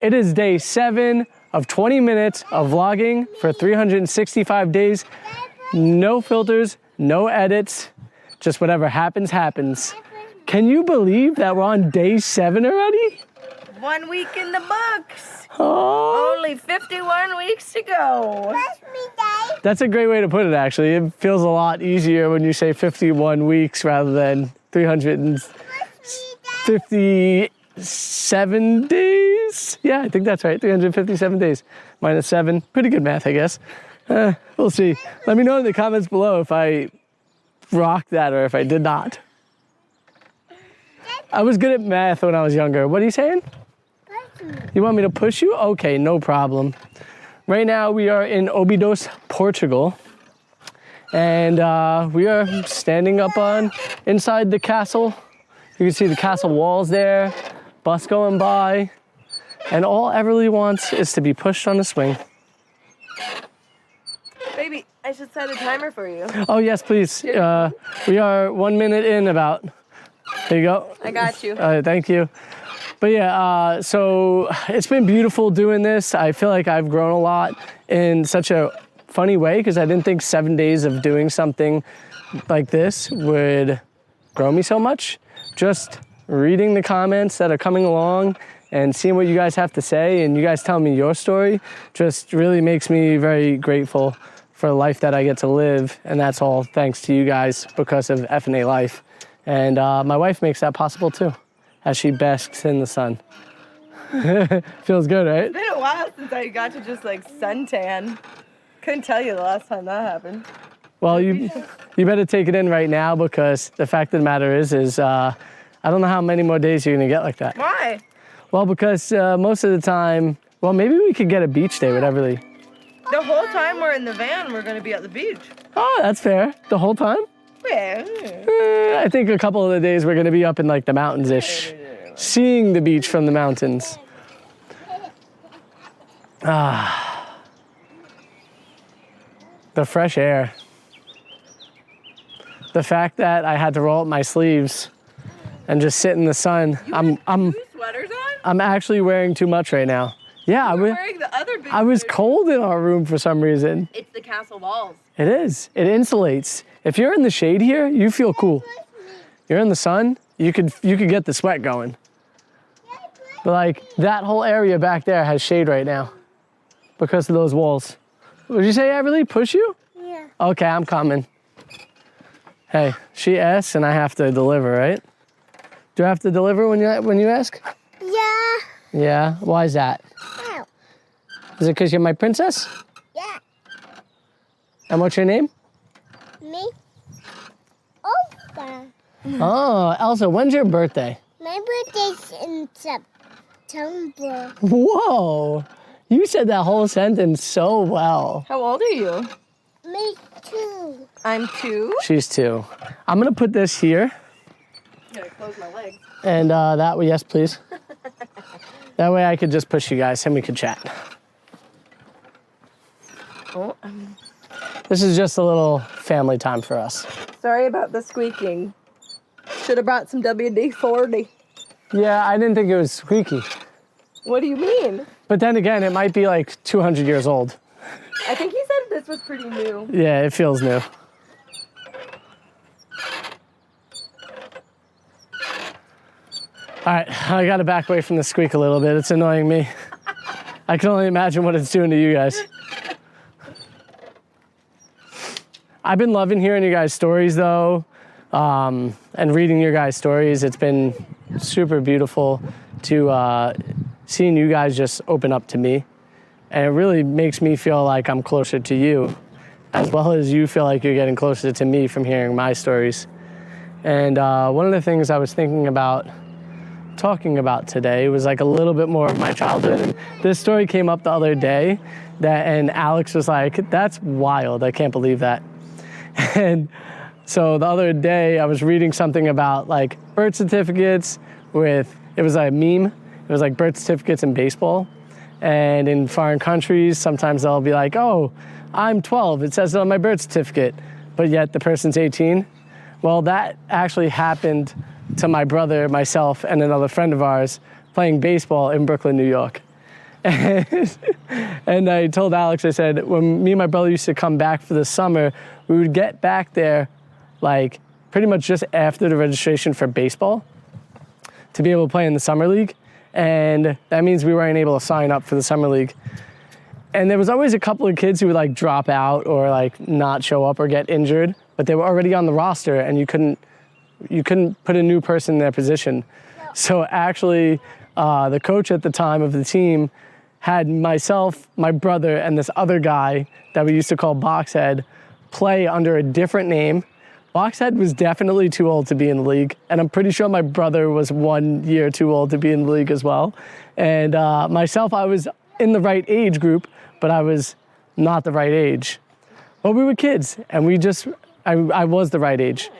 It is day 7 of 20 minutes of vlogging for 365 days. No filters, no edits, just whatever happens, happens. Can you believe that we're on day 7 already? 1 week in the books. Oh. Only 51 weeks to go. That's a great way to put it, actually. It feels a lot easier when you say 51 weeks rather than 357 days. Yeah, I think that's right. 357 days minus 7. Pretty good math, I guess. We'll see. Let me know in the comments below if I rocked that or if I did not. I was good at math when I was younger. What are you saying? You want me to push you? Okay, no problem. Right now we are in Obidos, Portugal. And we are standing up inside the castle. You can see the castle walls there, bus going by. And all Everly wants is to be pushed on a swing. Baby, I should set a timer for you. Oh yes, please. We are 1 minute in about. There you go. I got you. Thank you. But yeah, so it's been beautiful doing this. I feel like I've grown a lot in such a funny way because I didn't think 7 days of doing something like this would grow me so much. Just reading the comments that are coming along and seeing what you guys have to say and you guys telling me your story just really makes me very grateful for the life that I get to live. And that's all thanks to you guys because of F&A Life. And my wife makes that possible too, as she basks in the sun. Feels good, right? It's been a while since I got to just like suntan. Couldn't tell you the last time that happened. Well, you better take it in right now because the fact of the matter is I don't know how many more days you're gonna get like that. Why? Well, because most of the time, well, maybe we could get a beach day with Everly. The whole time we're in the van, we're gonna be at the beach. Oh, that's fair. The whole time? Yeah. I think a couple of the days we're gonna be up in like the mountains-ish, seeing the beach from the mountains. Ah, the fresh air. The fact that I had to roll up my sleeves and just sit in the sun. You have 2 sweaters on? I'm actually wearing too much right now. Yeah, You're wearing the other big I was sweater. cold in our room for some reason. It's the castle walls. It is. It insulates. If you're in the shade here, you feel cool. You're in the sun, you could get the sweat going. But like that whole area back there has shade right now because of those walls. Would you say Everly push you? Yeah. Okay, I'm coming. Hey, she asks and I have to deliver, right? Do I have to deliver when you ask? Yeah. Yeah. Why is that? Ow. Is it because you're my princess? Yeah. And what's your name? Me? Opa. Oh, Elsa, when's your birthday? My birthday's in September. Whoa, you said that whole sentence so well. How old are you? Me too. I'm 2. She's 2. I'm gonna put this here. I'm gonna close my legs. And that way, yes, please. That way I could just push you guys and we could chat. Oh, This is just a little family time for us. sorry about the squeaking. Should have brought some WD-40. Yeah, I didn't think it was squeaky. What do you mean? But then again, it might be like 200 years old. I think he said this was pretty new. Yeah, it feels new. All right, I gotta back away from the squeak a little bit. It's annoying me. I can only imagine what it's doing to you guys. I've been loving hearing you guys' stories though, and reading your guys' stories. It's been super beautiful to seeing you guys just open up to me. And it really makes me feel like I'm closer to you, as well as you feel like you're getting closer to me from hearing my stories. And one of the things I was thinking about talking about today was like a little bit more of my childhood. And this story came up the other day and Alex was like, that's wild, I can't believe that. And so the other day I was reading something about like birth certificates it was a meme, it was like birth certificates in baseball. And in foreign countries, sometimes they'll be like, oh, I'm 12, it says it on my birth certificate, but yet the person's 18. Well, that actually happened to my brother, myself, and another friend of ours playing baseball in Brooklyn, New York. And I told Alex, I said, when me and my brother used to come back for the summer, we would get back there like pretty much just after the registration for baseball to be able to play in the summer league. And that means we weren't able to sign up for the summer league. And there was always a couple of kids who would like drop out or like not show up or get injured, but they were already on the roster and you couldn't put a new person in their position. So actually, the coach at the time of the team had myself, my brother, and this other guy that we used to call Boxhead play under a different name. Boxhead was definitely too old to be in the league, and I'm pretty sure my brother was 1 year too old to be in the league as well. And myself, I was in the right age group, but I was not the right age. But we were kids, and I was the right age.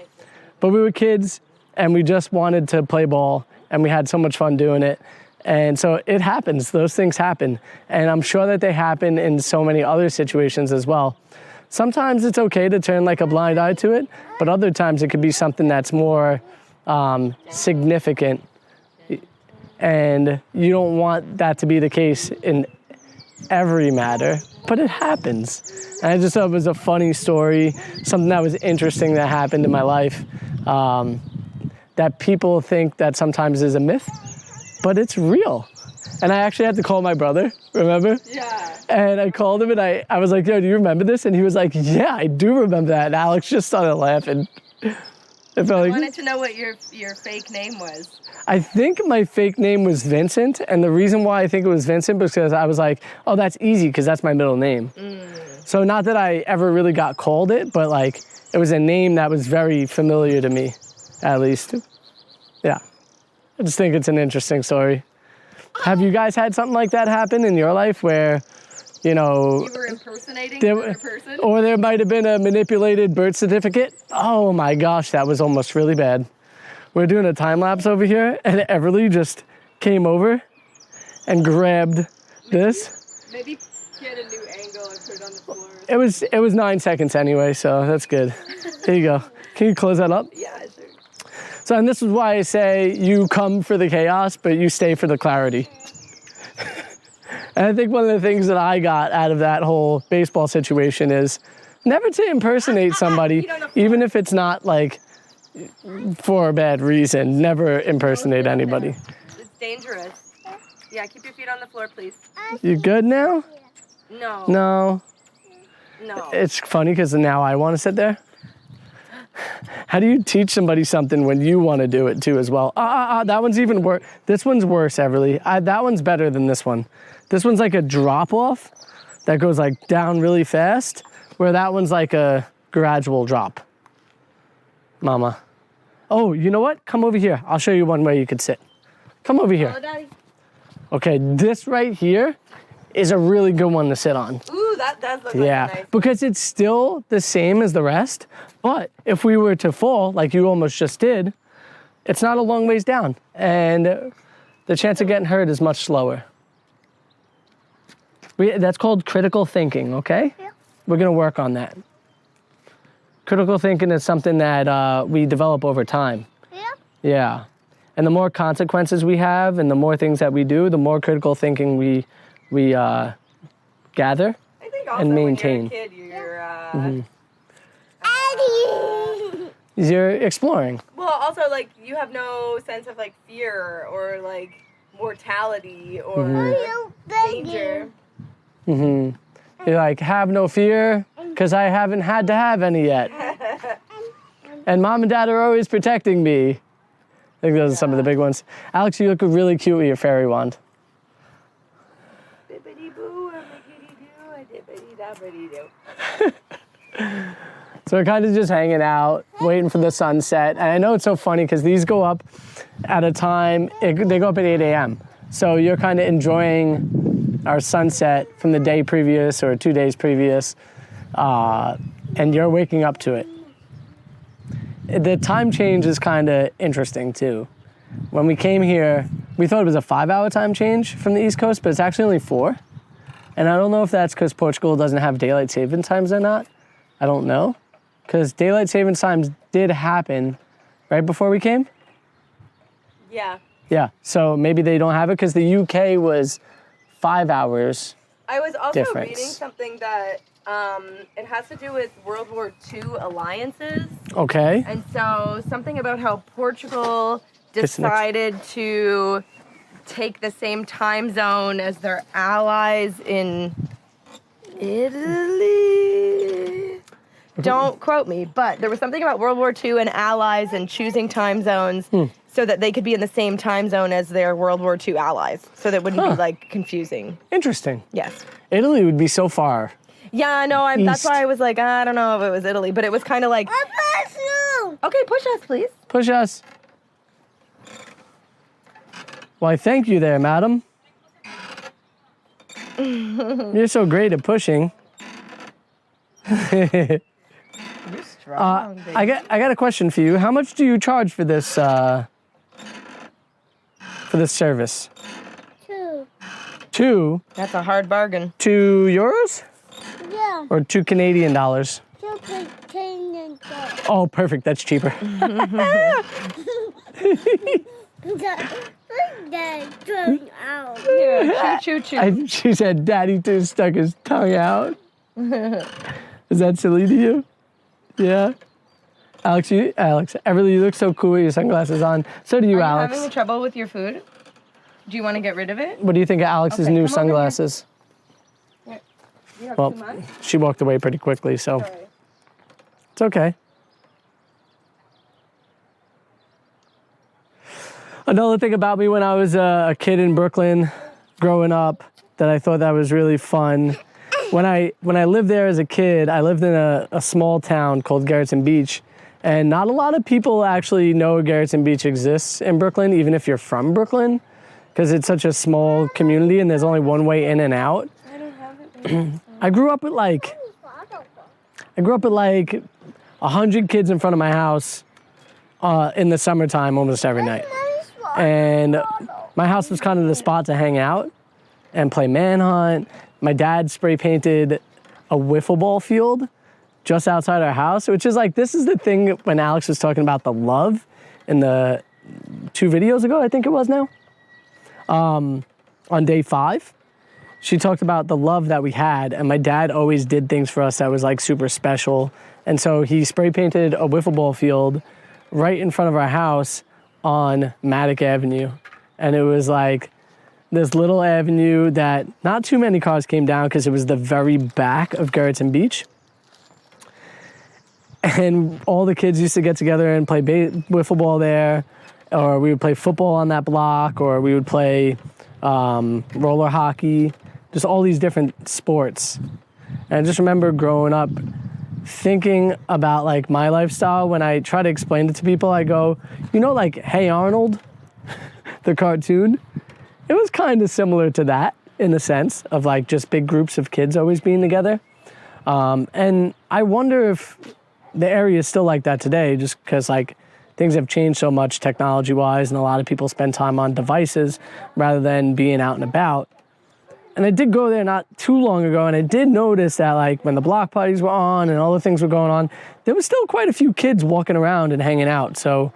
But we were kids, and we just wanted to play ball, and we had so much fun doing it. And so it happens, those things happen. And I'm sure that they happen in so many other situations as well. Sometimes it's okay to turn like a blind eye to it, but other times it could be something that's more significant. And you don't want that to be the case in every matter, but it happens. And I just thought it was a funny story, something that was interesting that happened in my life, that people think that sometimes is a myth, but it's real. And I actually had to call my brother, remember? Yeah. And I called him and I was like, yo, do you remember this? And he was like, yeah, I do remember that. And Alex just started laughing. I wanted to know what your fake name was. I think my fake name was Vincent. And the reason why I think it was Vincent was because I was like, oh, that's easy because that's my middle name. So not that I ever really got called it, but like it was a name that was very familiar to me, at least. Yeah. I just think it's an interesting story. Have you guys had something like that happen in your life where, you know... You were impersonating another person? Or there might have been a manipulated birth certificate? Oh my gosh, that was almost really bad. We're doing a time lapse over here and Everly just came over and grabbed this. Maybe get a new angle and put it on the floor. It was 9 seconds anyway, so that's good. Here you go. Can you close that up? Yeah, sure. So, and this is why I say you come for the chaos, but you stay for the clarity. And I think one of the things that I got out of that whole baseball situation is never to impersonate somebody, even if it's not like for a bad reason. Never impersonate anybody. It's dangerous. Yeah, keep your feet on the floor, please. You good now? No. No. No. It's funny because now I want to sit there. How do you teach somebody something when you want to do it too as well? That one's even worse. This one's worse, Everly. That one's better than this one. This one's like a drop off that goes like down really fast, where that one's like a gradual drop. Mama. Oh, you know what? Come over here. I'll show you one way you could sit. Come over here. Hello, Daddy. Okay, this right here is a really good one to sit on. Ooh, that does look like a nice. Because it's still the same as the rest, but if we were to fall, like you almost just did, it's not a long ways down, and the chance of getting hurt is much slower. That's called critical thinking, okay? Yeah. We're gonna work on that. Critical thinking is something that we develop over time. Yeah? Yeah. And the more consequences we have and the more things that we do, the more critical thinking we gather I think also and maintain. When you're a kid, You're exploring. Well, also, like, you have no sense of, like, fear or, like, mortality or danger. You're like, have no fear, because I haven't had to have any yet. And Mom and Dad are always protecting me. I think those are some of the big ones. Alex, you look really cute with your fairy wand. Bippity-boo, dippity-doo. So we're kind of just hanging out, waiting for the sunset. And I know it's so funny because these go up at a time, they go up at 8 a.m. So you're kind of enjoying our sunset from the day previous or 2 days previous, and you're waking up to it. The time change is kind of interesting too. When we came here, we thought it was a 5-hour time change from the East Coast, but it's actually only 4. And I don't know if that's because Portugal doesn't have daylight saving times or not. I don't know. Because daylight saving times did happen right before we came. Yeah. Yeah, so maybe they don't have it because the UK was 5 hours. I was also difference. reading something that it has to do with World War II alliances. Okay. And so something about how Portugal decided to take the same time zone as their allies in Italy. Don't quote me, but there was something about World War II and allies and choosing time zones so that they could be in the same time zone as their World War II allies, so that it wouldn't be like confusing. Interesting. Yes. Italy would be so far. Yeah, no, that's why I was like, I don't know if it was Italy, but it was kind of like. Okay, push us, please. Push us. Why, thank you there, madam. You're so great at pushing. You're strong, baby. I got a question for you. How much do you charge for this service? 2. 2? That's a hard bargain. 2 euros? Yeah. Or 2 Canadian dollars? 2 Canadian dollars. Oh, perfect. That's cheaper. That turned out. Yeah, choo choo. She said, Daddy just stuck his tongue out. Is that silly to you? Yeah. Alex, Everly, you look so cool with your sunglasses on. So do you, Are Alex. you having trouble with your food? Do you want to get rid of it? What do you think of Alex's Okay, new come over here. sunglasses? You have Well, too much? she walked away pretty quickly, so Sorry. it's okay. Another thing about me when I was a kid in Brooklyn, growing up, that I thought that was really fun. When I lived there as a kid, I lived in a small town called Garrettson Beach, and not a lot of people actually know Garrettson Beach exists in Brooklyn, even if you're from Brooklyn, because it's such a small community and there's only one way in and out. I don't have it. I grew up with like 100 kids in front of my house in the summertime almost every night. And my house was kind of the spot to hang out and play manhunt. My dad spray painted a wiffle ball field just outside our house, which is like, this is the thing when Alex was talking about the love in the 2 videos ago, I think it was now, on day 5. She talked about the love that we had, and my dad always did things for us that was like super special. And so he spray painted a wiffle ball field right in front of our house on Maddock Avenue. And it was like this little avenue that not too many cars came down because it was the very back of Garrettson Beach. And all the kids used to get together and play wiffle ball there, or we would play football on that block, or we would play roller hockey, just all these different sports. And I just remember growing up thinking about like my lifestyle. When I try to explain it to people, I go, you know, like Hey Arnold, the cartoon, it was kind of similar to that in the sense of like just big groups of kids always being together. And I wonder if the area is still like that today, just because like things have changed so much technology wise, and a lot of people spend time on devices rather than being out and about. And I did go there not too long ago, and I did notice that like when the block parties were on and all the things were going on, there was still quite a few kids walking around and hanging out. So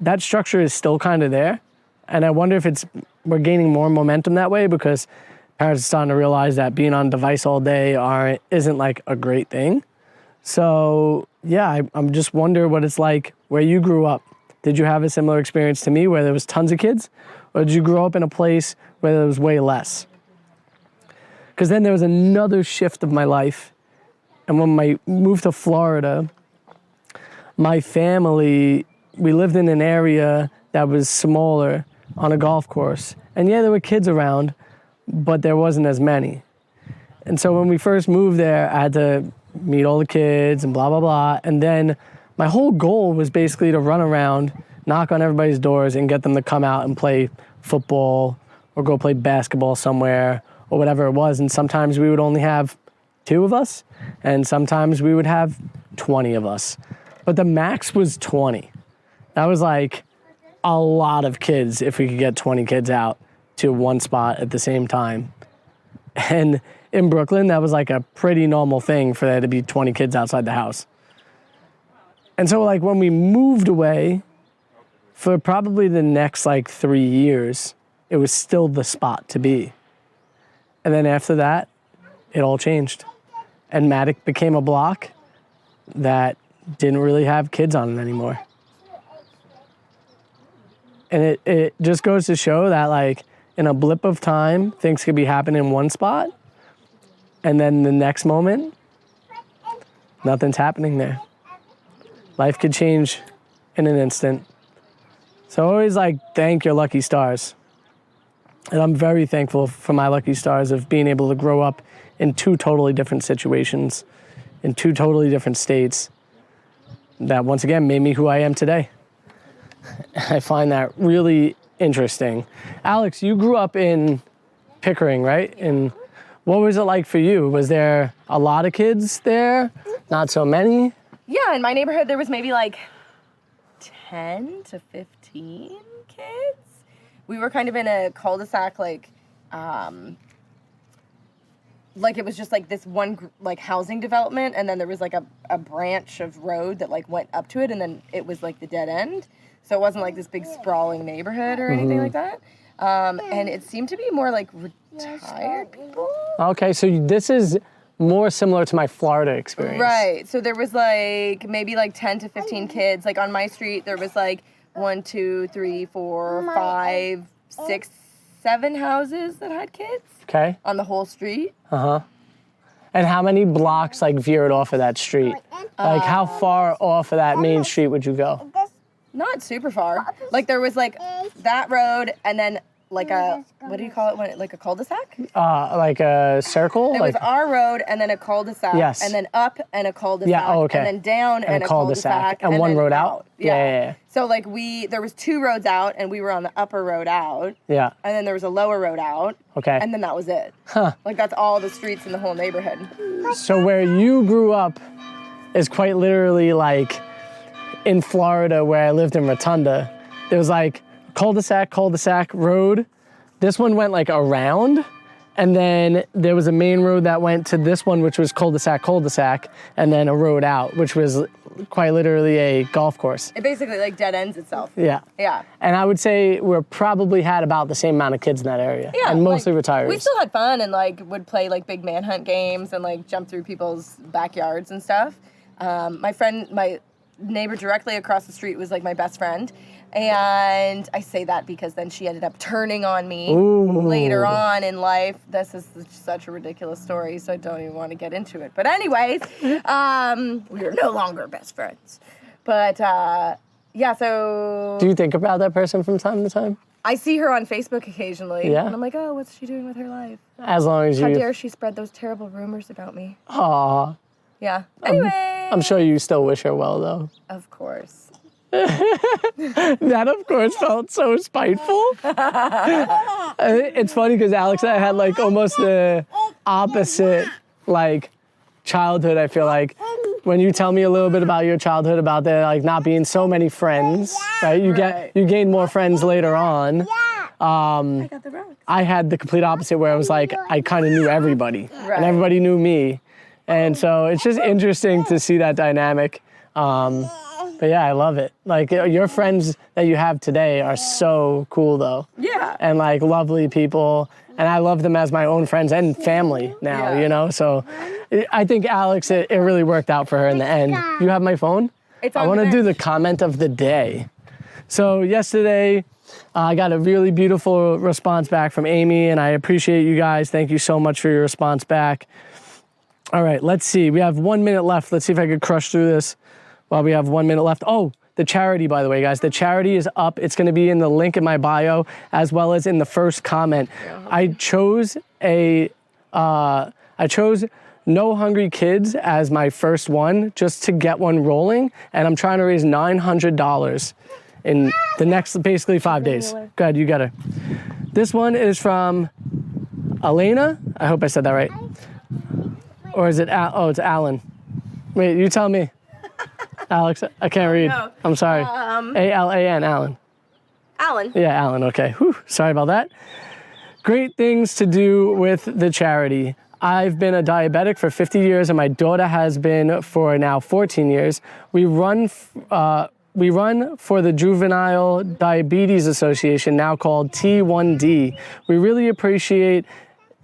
that structure is still kind of there. And I wonder if we're gaining more momentum that way because parents are starting to realize that being on a device all day isn't like a great thing. So yeah, I'm just wonder what it's like where you grew up. Did you have a similar experience to me where there was tons of kids? Or did you grow up in a place where there was way less? Because then there was another shift of my life. And when I moved to Florida, my family, we lived in an area that was smaller on a golf course. And yeah, there were kids around, but there wasn't as many. And so when we first moved there, I had to meet all the kids and blah, blah, blah. And then my whole goal was basically to run around, knock on everybody's doors and get them to come out and play football or go play basketball somewhere or whatever it was. And sometimes we would only have 2 of us, and sometimes we would have 20 of us. But the max was 20. That was like a lot of kids if we could get 20 kids out to one spot at the same time. And in Brooklyn, that was like a pretty normal thing for there to be 20 kids outside the house. And so like when we moved away, for probably the next like 3 years, it was still the spot to be. And then after that, it all changed. And Matic became a block that didn't really have kids on it anymore. And it just goes to show that, like, in a blip of time, things could be happening in one spot, and then the next moment, nothing's happening there. Life could change in an instant. So always, like, thank your lucky stars. And I'm very thankful for my lucky stars of being able to grow up in two totally different situations, in two totally different states, that once again made me who I am today. I find that really interesting. Alex, you grew up in Pickering, right? And what was it like for you? Was there a lot of kids there? Not so many? Yeah, in my neighborhood, there was maybe like 10 to 15 kids. We were kind of in a cul-de-sac, like it was just like this one like housing development, and then there was like a branch of road that like went up to it, and then it was like the dead end. So it wasn't like this big sprawling neighborhood or anything like that. And it seemed to be more like retired people. Okay, so this is more similar to my Florida experience. Right. So there was like maybe like 10 to 15 kids. Like on my street, there was like 1, 2, 3, 4, 5, 6, 7 houses that had kids. Okay. On the whole street. Uh-huh. And how many blocks like veered off of that street? Like how far off of that main street would you go? Not super far. Like there was like that road and then like a, what do you call it when like a cul-de-sac? Like a circle? It like, was our road and then a cul-de-sac. Yes. And then up and a cul-de-sac. Yeah, oh, okay. And then down and a cul-de-sac. And one then road out? Yeah. So like there was 2 roads out and we were on the upper road out. Yeah. And then there was a lower road out. Okay. And then that was it. Huh. Like that's all the streets in the whole neighborhood. So where you grew up is quite literally like in Florida where I lived in Rotonda. There was like cul-de-sac road. This one went like around, and then there was a main road that went to this one, which was cul-de-sac, and then a road out, which was quite literally a golf course. It basically like dead ends itself. Yeah. Yeah. And I would say we probably had about the same amount of kids in that area. Yeah. And mostly like, retirees. We still had fun and like would play like big manhunt games and like jump through people's backyards and stuff. My neighbor directly across the street was like my best friend. And I say that because then she ended up turning on me later on in life. This is such a ridiculous story, so I don't even want to get into it. But anyways, we are no longer best friends. But yeah, so... Do you think about that person from time to time? I see her on Facebook occasionally. Yeah? And I'm like, oh, what's she doing with her life? As long as you... How dare she spread those terrible rumors about me? Aw. Yeah. Anyway. I'm sure you still wish her well, though. Of course. That, of course, felt so spiteful. It's funny because Alex and I had like almost the opposite like childhood. I feel like when you tell me a little bit about your childhood, about there like not being so many friends, right? You gain more friends later on. I got the rocks. I had the complete opposite where I was like I kind of knew everybody and everybody knew me, and so it's just interesting to see that dynamic. But yeah, I love it. Like your friends that you have today are so cool though. Yeah. And like lovely people. And I love them as my own friends and family now, you know? So I think Alex, it really worked out for her in the end. You have my phone? I want to do the comment of the day. So yesterday, I got a really beautiful response back from Amy, and I appreciate you guys. Thank you so much for your response back. All right, let's see. We have 1 minute left. Let's see if I could crush through this. While we have 1 minute left. Oh, the charity, by the way, guys. The charity is up. It's going to be in the link in my bio, as well as in the first comment. I chose No Hungry Kids as my first one, just to get one rolling, and I'm trying to raise $900 in the next, basically 5 days. Go ahead, you got it. This one is from Elena. I hope I said that right. Or is it, it's Alan. Wait, you tell me. Alex, I can't read. No. I'm sorry. A-L-A-N, Alan. Alan. Yeah, Alan, okay. Whew, sorry about that. Great things to do with the charity. I've been a diabetic for 50 years, and my daughter has been for now 14 years. We run for the Juvenile Diabetes Association, now called T1D. We really appreciate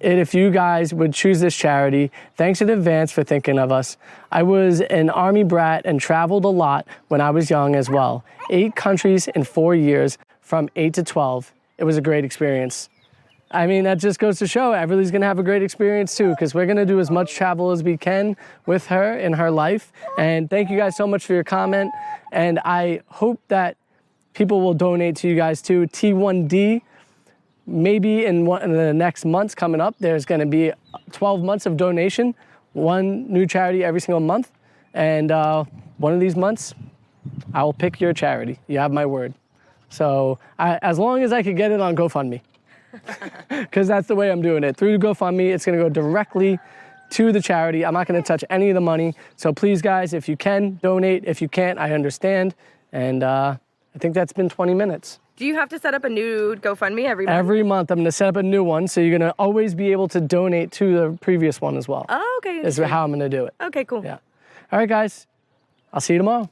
it if you guys would choose this charity. Thanks in advance for thinking of us. I was an Army brat and traveled a lot when I was young as well. 8 countries in 4 years from 8 to 12. It was a great experience. I mean, that just goes to show Everly's gonna have a great experience too, because we're gonna do as much travel as we can with her in her life. And thank you guys so much for your comment. And I hope that people will donate to you guys too. T1D, maybe in one of the next months coming up, there's gonna be 12 months of donation, 1 new charity every single month. And one of these months, I will pick your charity. You have my word. So as long as I could get it on GoFundMe. Because that's the way I'm doing it. Through GoFundMe, it's gonna go directly to the charity. I'm not gonna touch any of the money. So please guys, if you can, donate. If you can't, I understand. And I think that's been 20 minutes. Do you have to set up a new GoFundMe every month? Every month, I'm gonna set up a new one. So you're gonna always be able to donate to the previous one as well. Oh, okay. Is how I'm gonna do it. Okay, cool. Yeah. All right, guys. I'll see you tomorrow.